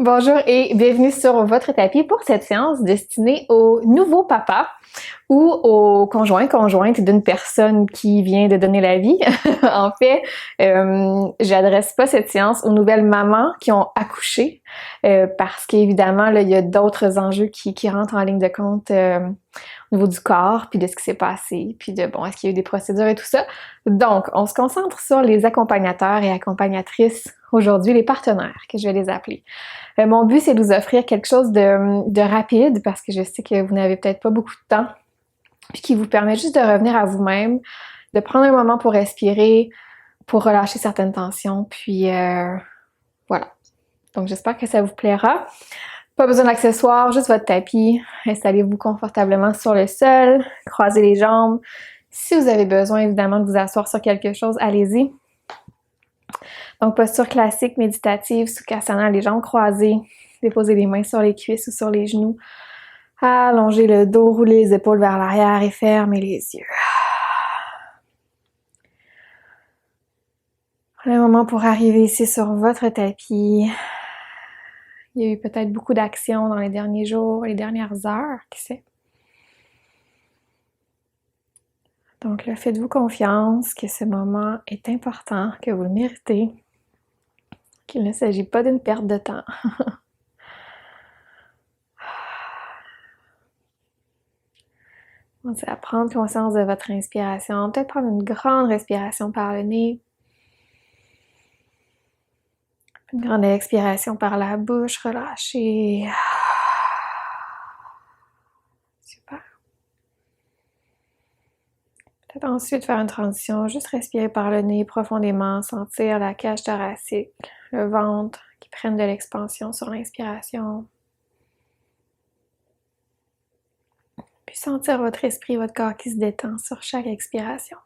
Bonjour et bienvenue sur votre tapis pour cette séance destinée aux nouveaux papas ou aux conjointes d'une personne qui vient de donner la vie. En fait, j'adresse pas cette séance aux nouvelles mamans qui ont accouché parce qu'évidemment, là, il y a d'autres enjeux qui rentrent en ligne de compte au niveau du corps, puis de ce qui s'est passé, puis de, bon, est-ce qu'il y a eu des procédures et tout ça. Donc, on se concentre sur les accompagnateurs et accompagnatrices aujourd'hui, les partenaires, que je vais les appeler. Mon but, c'est de vous offrir quelque chose de rapide, parce que je sais que vous n'avez peut-être pas beaucoup de temps, puis qui vous permet juste de revenir à vous-même, de prendre un moment pour respirer, pour relâcher certaines tensions, puis voilà. Donc, j'espère que ça vous plaira. Pas besoin d'accessoires, juste votre tapis. Installez-vous confortablement sur le sol, croisez les jambes. Si vous avez besoin, évidemment, de vous asseoir sur quelque chose, allez-y. Donc, posture classique, méditative, Sukhasana, les jambes croisées. Déposez les mains sur les cuisses ou sur les genoux. Allongez le dos, roulez les épaules vers l'arrière et fermez les yeux. Prenez un moment pour arriver ici sur votre tapis. Il y a eu peut-être beaucoup d'actions dans les derniers jours, les dernières heures, qui sait. Donc là, faites-vous confiance que ce moment est important, que vous le méritez, qu'il ne s'agit pas d'une perte de temps. Commencez à prendre conscience de votre inspiration. Peut-être prendre une grande respiration par le nez. Une grande expiration par la bouche, relâchez. Super. Peut-être ensuite faire une transition, juste respirer par le nez profondément, sentir la cage thoracique, le ventre qui prennent de l'expansion sur l'inspiration. Puis sentir votre esprit, votre corps qui se détend sur chaque expiration.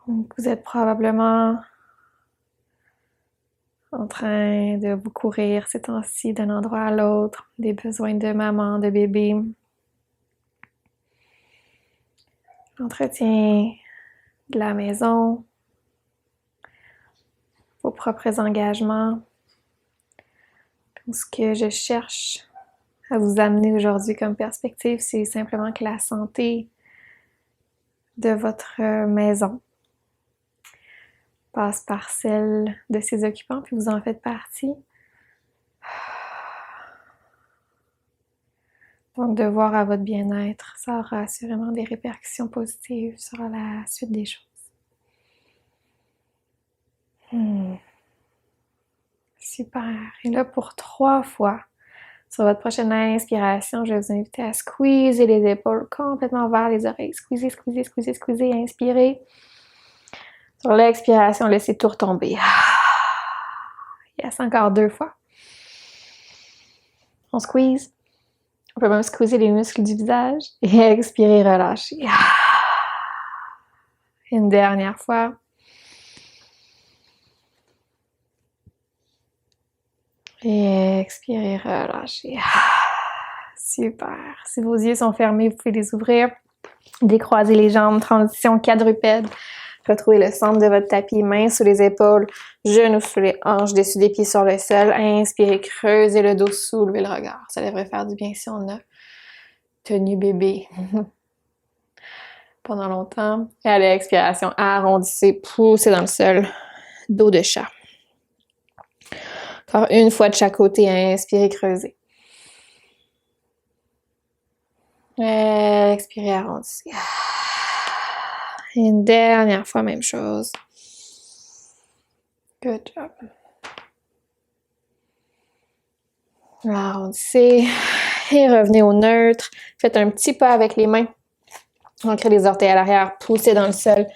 Donc, vous êtes probablement en train de vous courir ces temps-ci d'un endroit à l'autre, des besoins de maman, de bébé. Entretien de la maison, vos propres engagements. Ce que je cherche à vous amener aujourd'hui comme perspective, c'est simplement que la santé de votre maison passe par celle de ses occupants, puis vous en faites partie. Donc, de voir à votre bien-être, ça aura assurément des répercussions positives sur la suite des choses. Super. Et là, pour 3 fois, sur votre prochaine inspiration, je vais vous inviter à squeezer les épaules complètement vers les oreilles. Squeezer, squeezer, squeezer, squeezer. Inspirez. Sur l'expiration, laissez tout retomber. Yes, encore 2 fois. On squeeze. On peut même squeezer les muscles du visage. Et expirez, relâchez. Une dernière fois. Et expirez, relâchez. Super. Si vos yeux sont fermés, vous pouvez les ouvrir. Décroisez les jambes, transition quadrupède. Retrouvez le centre de votre tapis, mains sous les épaules, genoux sous les hanches, dessus des pieds sur le sol. Inspirez, creusez le dos, soulevez le regard. Ça devrait faire du bien si on a tenu bébé pendant longtemps. Et à l'expiration, arrondissez, poussez dans le sol, dos de chat. Encore une fois de chaque côté, inspirez, creusez. Expirez, arrondissez. Et une dernière fois, même chose. Good job. Arrondissez et revenez au neutre. Faites un petit pas avec les mains. Ancrez les orteils à l'arrière, poussez dans le sol.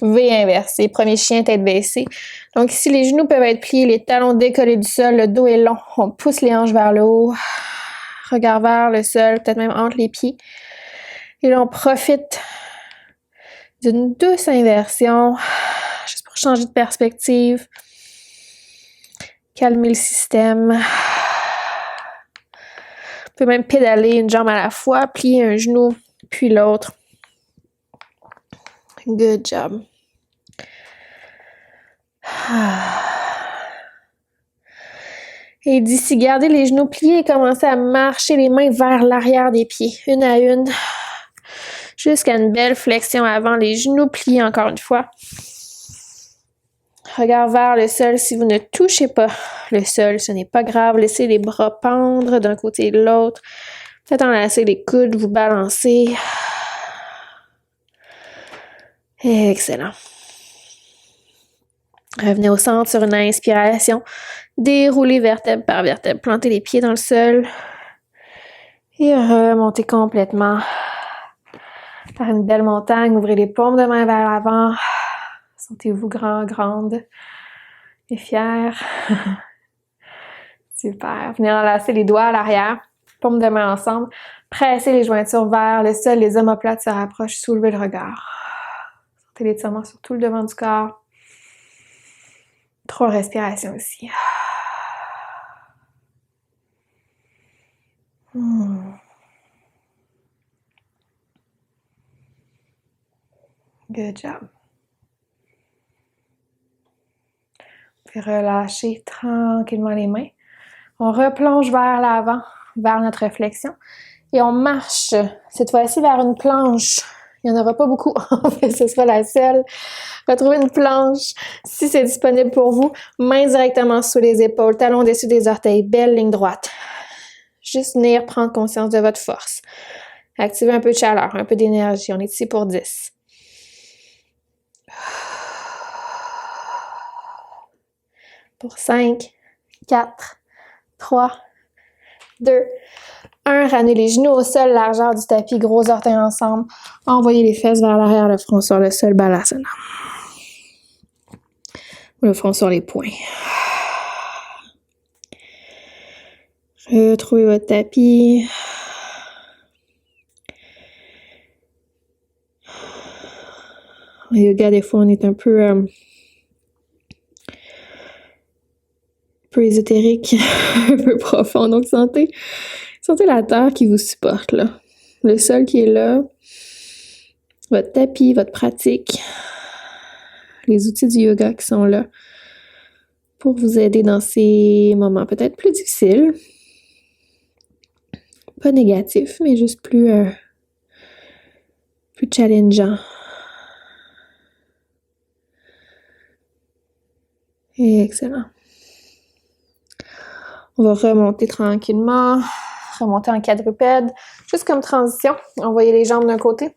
V inversé. Premier chien, tête baissée. Donc ici, les genoux peuvent être pliés, les talons décollés du sol, le dos est long. On pousse les hanches vers le haut. Regard vers le sol, peut-être même entre les pieds. Et là, on profite d'une douce inversion, juste pour changer de perspective. Calmer le système. Vous pouvez même pédaler une jambe à la fois, plier un genou, puis l'autre. Good job. Et d'ici, gardez les genoux pliés et commencez à marcher les mains vers l'arrière des pieds, une à une, jusqu'à une belle flexion avant, les genoux pliés encore une fois. Regard vers le sol si vous ne touchez pas le sol, ce n'est pas grave. Laissez les bras pendre d'un côté et de l'autre. Faites enlacer les coudes, vous balancez. Excellent. Revenez au centre sur une inspiration. Déroulez vertèbre par vertèbre. Plantez les pieds dans le sol. Et remontez complètement par une belle montagne. Ouvrez les paumes de main vers l'avant. Sentez-vous grand, grande et fière. Super. Venez enlacer les doigts à l'arrière. Paumes de main ensemble. Pressez les jointures vers le sol. Les omoplates se rapprochent. Soulevez le regard. Sentez l'étirement sur tout le devant du corps. 3 respirations aussi. Good job. Puis relâchez tranquillement les mains. On replonge vers l'avant, vers notre réflexion. Et on marche, cette fois-ci, vers une planche. Il n'y en aura pas beaucoup, en fait, ce sera la seule. Retrouvez une planche, si c'est disponible pour vous. Mains directement sous les épaules, talons au-dessus des orteils, belle ligne droite. Juste venir prendre conscience de votre force. Activez un peu de chaleur, un peu d'énergie. On est ici pour 10. Pour 5, 4, 3, 2, 1. Ramenez les genoux au sol, largeur du tapis, gros orteils ensemble. Envoyez les fesses vers l'arrière, le front sur le sol, Balasana. Le front sur les poings. Retrouvez votre tapis. En yoga, des fois, on est un peu ésotérique, un peu profond. Donc, sentez la terre qui vous supporte, là. Le sol qui est là. Votre tapis, votre pratique. Les outils du yoga qui sont là pour vous aider dans ces moments peut-être plus difficiles. Pas négatifs, mais juste plus challengeants. Excellent. On va remonter tranquillement, remonter en quadrupède, juste comme transition. Envoyez les jambes d'un côté.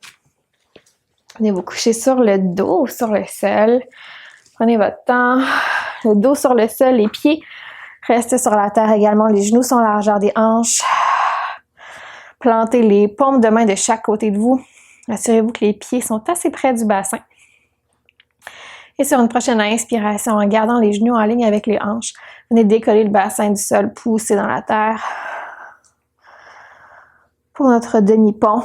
Venez vous coucher sur le dos, sur le sol. Prenez votre temps. Le dos sur le sol, les pieds restent sur la terre également. Les genoux sont à la largeur des hanches. Plantez les paumes de main de chaque côté de vous. Assurez-vous que les pieds sont assez près du bassin. Et sur une prochaine inspiration, en gardant les genoux en ligne avec les hanches, venez décoller le bassin du sol, pousser dans la terre. Pour notre demi-pont,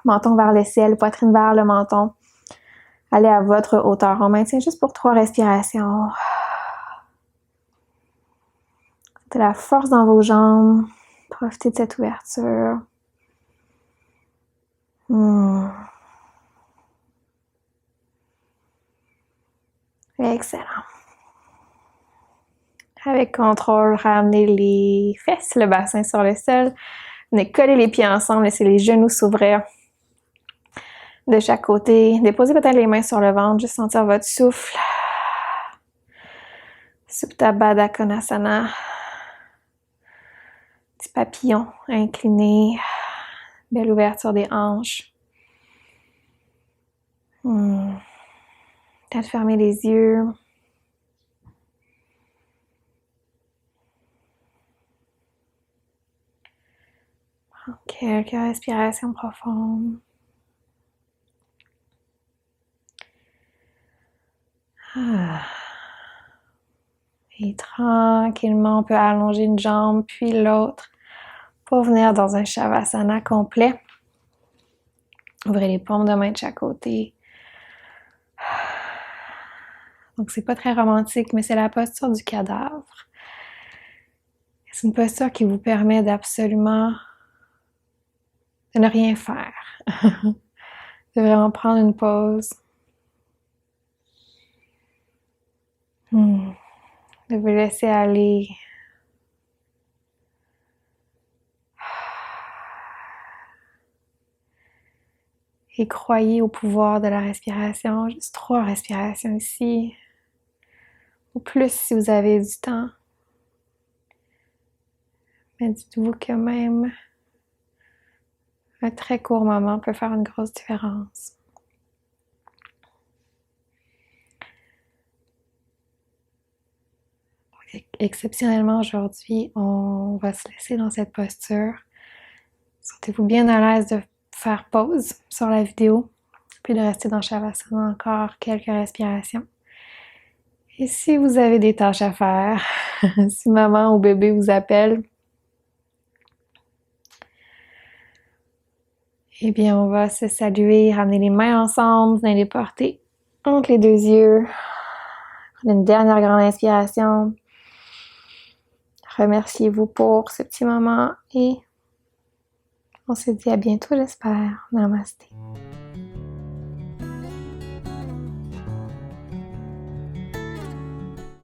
menton vers le ciel, poitrine vers le menton. Allez à votre hauteur. On maintient juste pour 3 respirations. Mettez la force dans vos jambes. Profitez de cette ouverture. Excellent. Avec contrôle, ramenez les fesses, le bassin sur le sol. Venez coller les pieds ensemble, laissez les genoux s'ouvrir de chaque côté. Déposez peut-être les mains sur le ventre, juste sentir votre souffle. Supta Baddha Konasana. Petit papillon incliné. Belle ouverture des hanches. Peut-être fermer les yeux. Quelques respirations profondes. Et tranquillement, on peut allonger une jambe puis l'autre pour venir dans un Shavasana complet. Ouvrez les paumes de main de chaque côté. Donc, c'est pas très romantique, mais c'est la posture du cadavre. C'est une posture qui vous permet d'absolument de ne rien faire. de vraiment prendre une pause. De vous laisser aller. Et croyez au pouvoir de la respiration. Juste 3 respirations ici. Ou plus si vous avez du temps. Mais dites-vous que même un très court moment peut faire une grosse différence. Exceptionnellement aujourd'hui, on va se laisser dans cette posture. Sentez-vous bien à l'aise de faire pause sur la vidéo, puis de rester dans Shavasana encore quelques respirations. Et si vous avez des tâches à faire, si maman ou bébé vous appelle, eh bien on va se saluer, ramener les mains ensemble, vous allez les porter entre les 2 yeux. Prenez une dernière grande inspiration. Remerciez-vous pour ce petit moment et on se dit à bientôt, j'espère. Namasté.